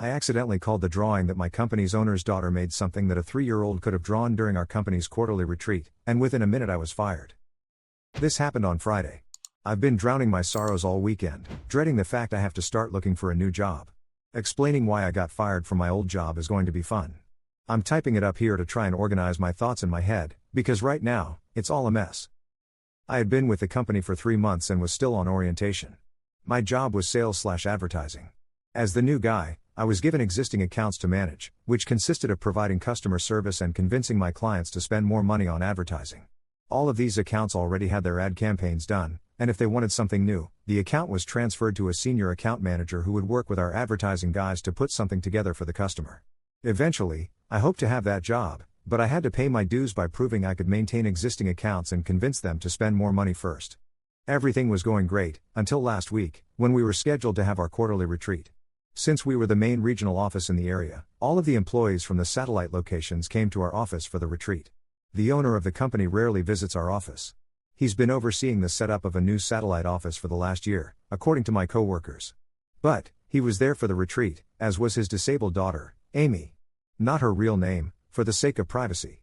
I accidentally called the drawing that my company's owner's daughter made something that a 3-year-old could have drawn during our company's quarterly retreat, and within a minute I was fired. This happened on Friday. I've been drowning my sorrows all weekend, dreading the fact I have to start looking for a new job. Explaining why I got fired from my old job is going to be fun. I'm typing it up here to try and organize my thoughts in my head, because right now, it's all a mess. I had been with the company for 3 months and was still on orientation. My job was sales/advertising. As the new guy, I was given existing accounts to manage, which consisted of providing customer service and convincing my clients to spend more money on advertising. All of these accounts already had their ad campaigns done, and if they wanted something new, the account was transferred to a senior account manager who would work with our advertising guys to put something together for the customer. Eventually, I hoped to have that job, but I had to pay my dues by proving I could maintain existing accounts and convince them to spend more money first. Everything was going great, until last week, when we were scheduled to have our quarterly retreat. Since we were the main regional office in the area, all of the employees from the satellite locations came to our office for the retreat. The owner of the company rarely visits our office. He's been overseeing the setup of a new satellite office for the last year, according to my coworkers. But, he was there for the retreat, as was his disabled daughter, Amy. Not her real name, for the sake of privacy.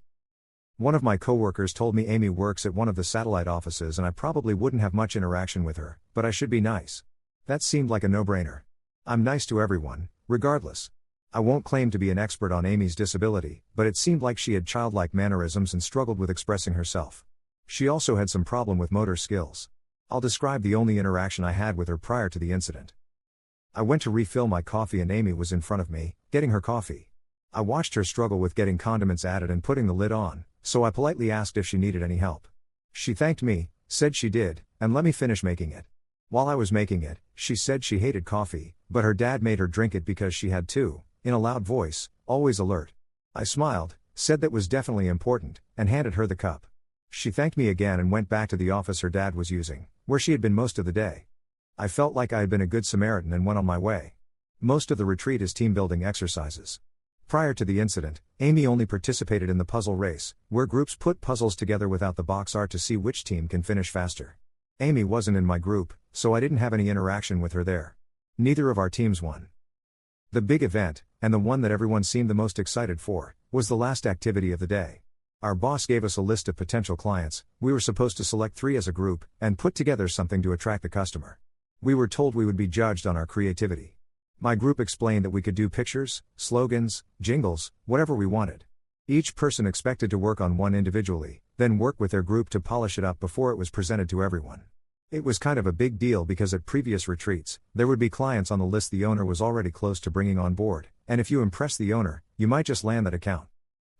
One of my coworkers told me Amy works at one of the satellite offices and I probably wouldn't have much interaction with her, but I should be nice. That seemed like a no-brainer. I'm nice to everyone, regardless. I won't claim to be an expert on Amy's disability, but it seemed like she had childlike mannerisms and struggled with expressing herself. She also had some problem with motor skills. I'll describe the only interaction I had with her prior to the incident. I went to refill my coffee and Amy was in front of me, getting her coffee. I watched her struggle with getting condiments added and putting the lid on, so I politely asked if she needed any help. She thanked me, said she did, and let me finish making it. While I was making it, she said she hated coffee, but her dad made her drink it because she had to, in a loud voice, always alert. I smiled, said that was definitely important, and handed her the cup. She thanked me again and went back to the office her dad was using, where she had been most of the day. I felt like I had been a good Samaritan and went on my way. Most of the retreat is team-building exercises. Prior to the incident, Amy only participated in the puzzle race, where groups put puzzles together without the box art to see which team can finish faster. Amy wasn't in my group, so I didn't have any interaction with her there. Neither of our teams won. The big event, and the one that everyone seemed the most excited for, was the last activity of the day. Our boss gave us a list of potential clients. We were supposed to select 3 as a group, and put together something to attract the customer. We were told we would be judged on our creativity. My group explained that we could do pictures, slogans, jingles, whatever we wanted. Each person expected to work on one individually, then work with their group to polish it up before it was presented to everyone. It was kind of a big deal because at previous retreats, there would be clients on the list the owner was already close to bringing on board, and if you impress the owner, you might just land that account.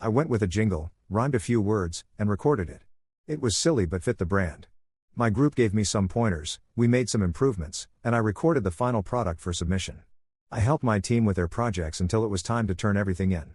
I went with a jingle, rhymed a few words, and recorded it. It was silly but fit the brand. My group gave me some pointers, we made some improvements, and I recorded the final product for submission. I helped my team with their projects until it was time to turn everything in.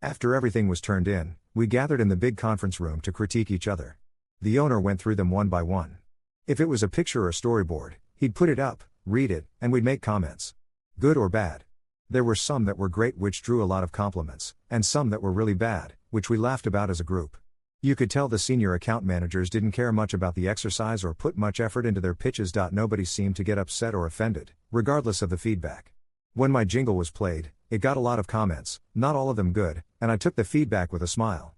After everything was turned in, we gathered in the big conference room to critique each other. The owner went through them one by one. If it was a picture or a storyboard, he'd put it up, read it, and we'd make comments. Good or bad. There were some that were great which drew a lot of compliments, and some that were really bad, which we laughed about as a group. You could tell the senior account managers didn't care much about the exercise or put much effort into their pitches. Nobody seemed to get upset or offended, regardless of the feedback. When my jingle was played, it got a lot of comments, not all of them good, and I took the feedback with a smile.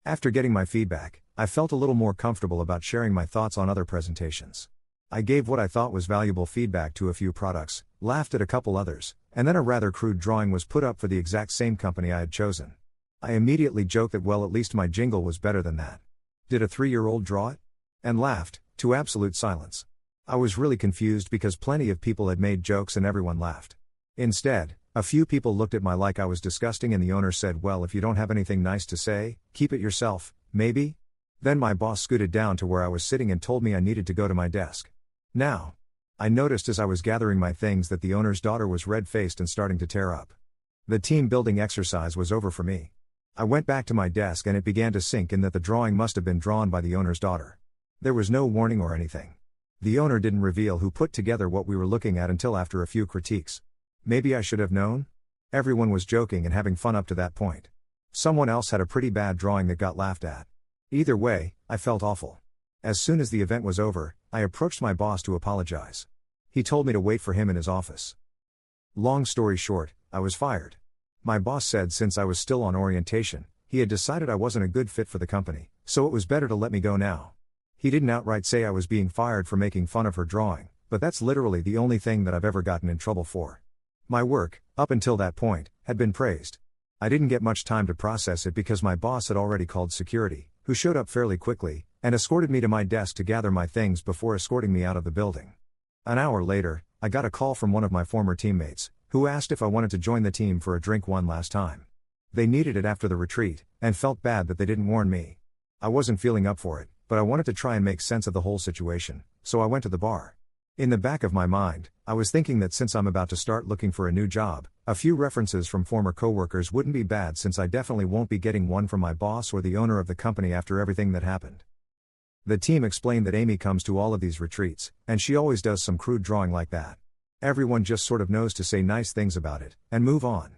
After getting my feedback, I felt a little more comfortable about sharing my thoughts on other presentations. I gave what I thought was valuable feedback to a few products, laughed at a couple others, and then a rather crude drawing was put up for the exact same company I had chosen. I immediately joked that well, at least my jingle was better than that. Did a 3-year-old draw it? And laughed, to absolute silence. I was really confused because plenty of people had made jokes and everyone laughed. Instead, a few people looked at me like I was disgusting and the owner said, well, if you don't have anything nice to say, keep it yourself, maybe? Then my boss scooted down to where I was sitting and told me I needed to go to my desk. Now, I noticed as I was gathering my things that the owner's daughter was red-faced and starting to tear up. The team-building exercise was over for me. I went back to my desk and it began to sink in that the drawing must have been drawn by the owner's daughter. There was no warning or anything. The owner didn't reveal who put together what we were looking at until after a few critiques. Maybe I should have known? Everyone was joking and having fun up to that point. Someone else had a pretty bad drawing that got laughed at. Either way, I felt awful. As soon as the event was over, I approached my boss to apologize. He told me to wait for him in his office. Long story short, I was fired. My boss said since I was still on orientation, he had decided I wasn't a good fit for the company, so it was better to let me go now. He didn't outright say I was being fired for making fun of her drawing, but that's literally the only thing that I've ever gotten in trouble for. My work, up until that point, had been praised. I didn't get much time to process it because my boss had already called security, who showed up fairly quickly, and escorted me to my desk to gather my things before escorting me out of the building. An hour later, I got a call from one of my former teammates, who asked if I wanted to join the team for a drink one last time. They needed it after the retreat, and felt bad that they didn't warn me. I wasn't feeling up for it, but I wanted to try and make sense of the whole situation, so I went to the bar. In the back of my mind, I was thinking that since I'm about to start looking for a new job, a few references from former coworkers wouldn't be bad since I definitely won't be getting one from my boss or the owner of the company after everything that happened. The team explained that Amy comes to all of these retreats, and she always does some crude drawing like that. Everyone just sort of knows to say nice things about it, and move on.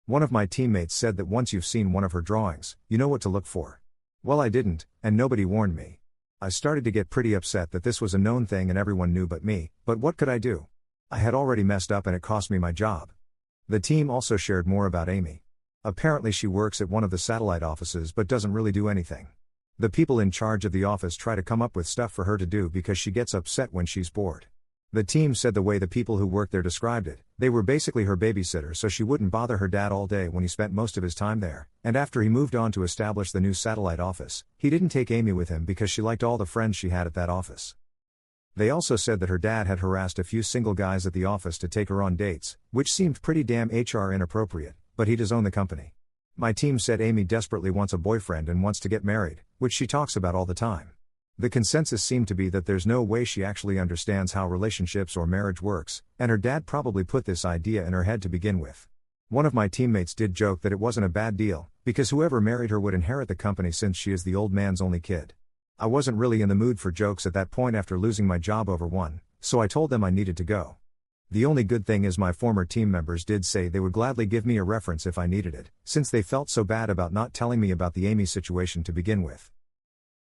One of my teammates said that once you've seen one of her drawings, you know what to look for. Well, I didn't, and nobody warned me. I started to get pretty upset that this was a known thing and everyone knew but me, but what could I do? I had already messed up and it cost me my job. The team also shared more about Amy. Apparently she works at one of the satellite offices but doesn't really do anything. The people in charge of the office try to come up with stuff for her to do because she gets upset when she's bored. The team said the way the people who worked there described it, they were basically her babysitter so she wouldn't bother her dad all day when he spent most of his time there, and after he moved on to establish the new satellite office, he didn't take Amy with him because she liked all the friends she had at that office. They also said that her dad had harassed a few single guys at the office to take her on dates, which seemed pretty damn HR inappropriate, but he does own the company. My team said Amy desperately wants a boyfriend and wants to get married, which she talks about all the time. The consensus seemed to be that there's no way she actually understands how relationships or marriage works, and her dad probably put this idea in her head to begin with. One of my teammates did joke that it wasn't a bad deal, because whoever married her would inherit the company since she is the old man's only kid. I wasn't really in the mood for jokes at that point after losing my job over one, so I told them I needed to go. The only good thing is my former team members did say they would gladly give me a reference if I needed it, since they felt so bad about not telling me about the Amy situation to begin with.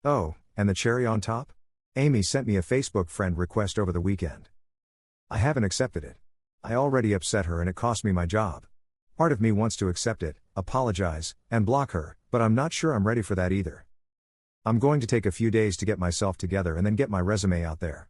Oh, and the cherry on top? Amy sent me a Facebook friend request over the weekend. I haven't accepted it. I already upset her and it cost me my job. Part of me wants to accept it, apologize, and block her, but I'm not sure I'm ready for that either. I'm going to take a few days to get myself together and then get my resume out there.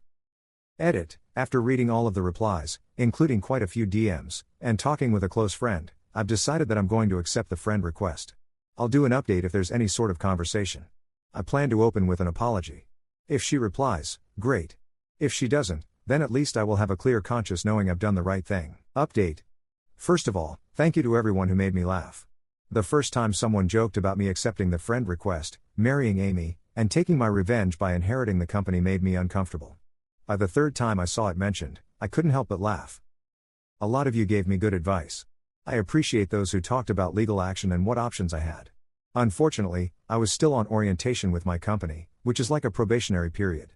Edit. After reading all of the replies, including quite a few DMs, and talking with a close friend, I've decided that I'm going to accept the friend request. I'll do an update if there's any sort of conversation. I plan to open with an apology. If she replies, great. If she doesn't, then at least I will have a clear conscience knowing I've done the right thing. Update. First of all, thank you to everyone who made me laugh. The first time someone joked about me accepting the friend request, marrying Amy, and taking my revenge by inheriting the company made me uncomfortable. By the third time I saw it mentioned, I couldn't help but laugh. A lot of you gave me good advice. I appreciate those who talked about legal action and what options I had. Unfortunately, I was still on orientation with my company, which is like a probationary period.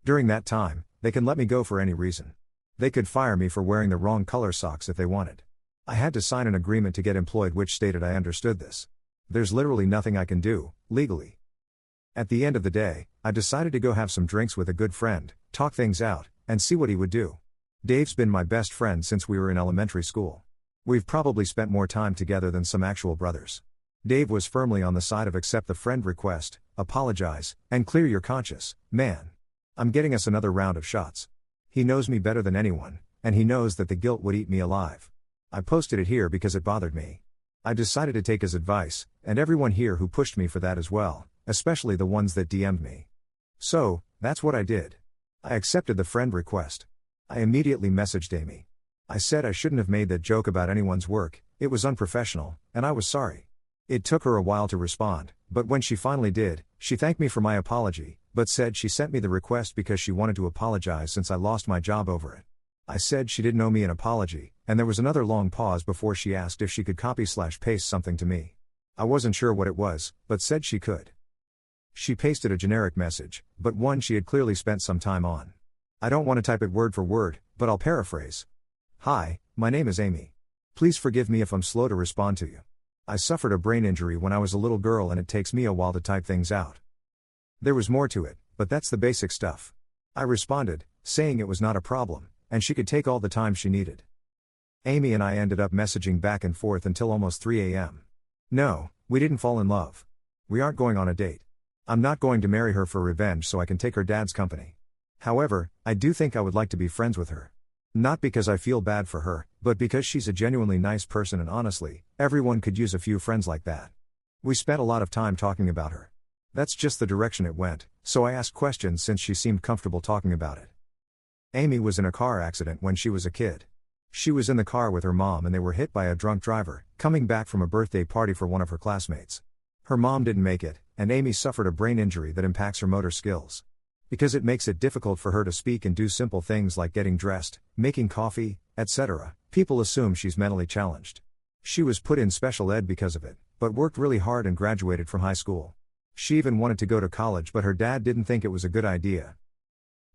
During that time, they can let me go for any reason. They could fire me for wearing the wrong color socks if they wanted. I had to sign an agreement to get employed which stated I understood this. There's literally nothing I can do, legally. At the end of the day, I decided to go have some drinks with a good friend, talk things out, and see what he would do. Dave's been my best friend since we were in elementary school. We've probably spent more time together than some actual brothers. Dave was firmly on the side of accept the friend request, apologize, and clear your conscience, man. I'm getting us another round of shots. He knows me better than anyone, and he knows that the guilt would eat me alive. I posted it here because it bothered me. I decided to take his advice, and everyone here who pushed me for that as well, especially the ones that DM'd me. So, that's what I did. I accepted the friend request. I immediately messaged Amy. I said I shouldn't have made that joke about anyone's work, it was unprofessional, and I was sorry. It took her a while to respond, but when she finally did, she thanked me for my apology, but said she sent me the request because she wanted to apologize since I lost my job over it. I said she didn't owe me an apology, and there was another long pause before she asked if she could copy/paste something to me. I wasn't sure what it was, but said she could. She pasted a generic message, but one she had clearly spent some time on. I don't want to type it word for word, but I'll paraphrase. Hi, my name is Amy. Please forgive me if I'm slow to respond to you. I suffered a brain injury when I was a little girl and it takes me a while to type things out. There was more to it, but that's the basic stuff. I responded, saying it was not a problem, and she could take all the time she needed. Amy and I ended up messaging back and forth until almost 3 a.m. No, we didn't fall in love. We aren't going on a date. I'm not going to marry her for revenge so I can take her dad's company. However, I do think I would like to be friends with her. Not because I feel bad for her, but because she's a genuinely nice person and honestly, everyone could use a few friends like that. We spent a lot of time talking about her. That's just the direction it went, so I asked questions since she seemed comfortable talking about it. Amy was in a car accident when she was a kid. She was in the car with her mom and they were hit by a drunk driver, coming back from a birthday party for one of her classmates. Her mom didn't make it, and Amy suffered a brain injury that impacts her motor skills. Because it makes it difficult for her to speak and do simple things like getting dressed, making coffee, etc., people assume she's mentally challenged. She was put in special ed because of it, but worked really hard and graduated from high school. She even wanted to go to college, but her dad didn't think it was a good idea.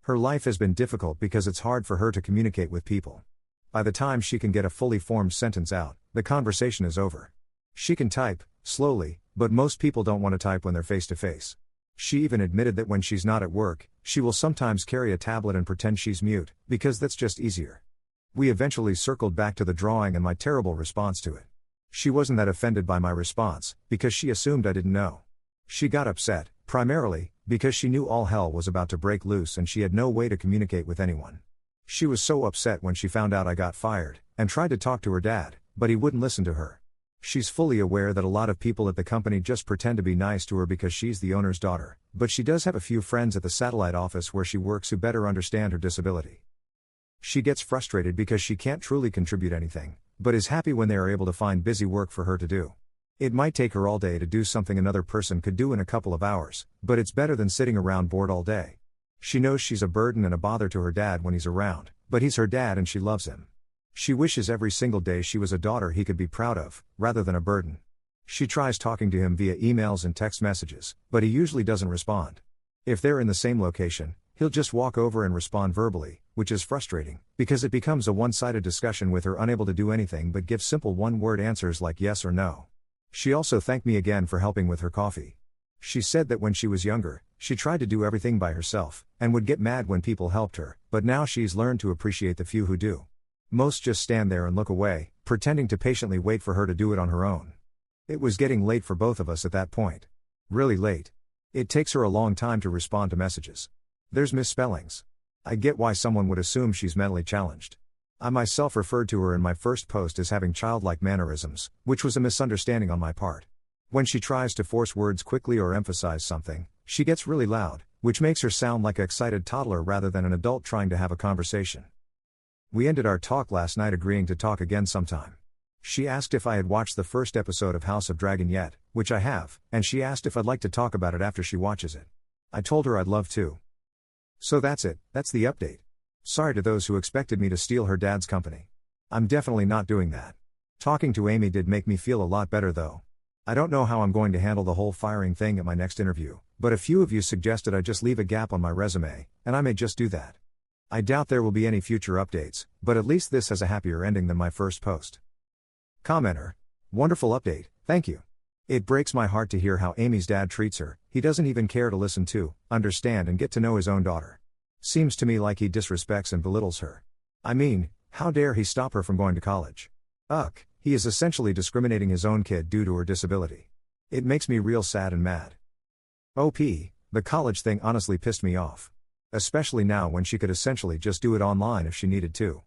Her life has been difficult because it's hard for her to communicate with people. By the time she can get a fully formed sentence out, the conversation is over. She can type, slowly, but most people don't want to type when they're face to face. She even admitted that when she's not at work, she will sometimes carry a tablet and pretend she's mute, because that's just easier. We eventually circled back to the drawing and my terrible response to it. She wasn't that offended by my response, because she assumed I didn't know. She got upset, primarily, because she knew all hell was about to break loose and she had no way to communicate with anyone. She was so upset when she found out I got fired, and tried to talk to her dad, but he wouldn't listen to her. She's fully aware that a lot of people at the company just pretend to be nice to her because she's the owner's daughter, but she does have a few friends at the satellite office where she works who better understand her disability. She gets frustrated because she can't truly contribute anything, but is happy when they are able to find busy work for her to do. It might take her all day to do something another person could do in a couple of hours, but it's better than sitting around bored all day. She knows she's a burden and a bother to her dad when he's around, but he's her dad and she loves him. She wishes every single day she was a daughter he could be proud of, rather than a burden. She tries talking to him via emails and text messages, but he usually doesn't respond. If they're in the same location, he'll just walk over and respond verbally, which is frustrating, because it becomes a one-sided discussion with her unable to do anything but give simple one-word answers like yes or no. She also thanked me again for helping with her coffee. She said that when she was younger, she tried to do everything by herself, and would get mad when people helped her, but now she's learned to appreciate the few who do. Most just stand there and look away, pretending to patiently wait for her to do it on her own. It was getting late for both of us at that point. Really late. It takes her a long time to respond to messages. There's misspellings. I get why someone would assume she's mentally challenged. I myself referred to her in my first post as having childlike mannerisms, which was a misunderstanding on my part. When she tries to force words quickly or emphasize something, she gets really loud, which makes her sound like an excited toddler rather than an adult trying to have a conversation. We ended our talk last night agreeing to talk again sometime. She asked if I had watched the first episode of House of Dragon yet, which I have, and she asked if I'd like to talk about it after she watches it. I told her I'd love to. So that's it, that's the update. Sorry to those who expected me to steal her dad's company. I'm definitely not doing that. Talking to Amy did make me feel a lot better though. I don't know how I'm going to handle the whole firing thing at my next interview, but a few of you suggested I just leave a gap on my resume, and I may just do that. I doubt there will be any future updates, but at least this has a happier ending than my first post. Commenter. Wonderful update, thank you. It breaks my heart to hear how Amy's dad treats her. He doesn't even care to listen to, understand and get to know his own daughter. Seems to me like he disrespects and belittles her. I mean, how dare he stop her from going to college? Ugh, he is essentially discriminating his own kid due to her disability. It makes me real sad and mad. OP, the college thing honestly pissed me off. Especially now when she could essentially just do it online if she needed to.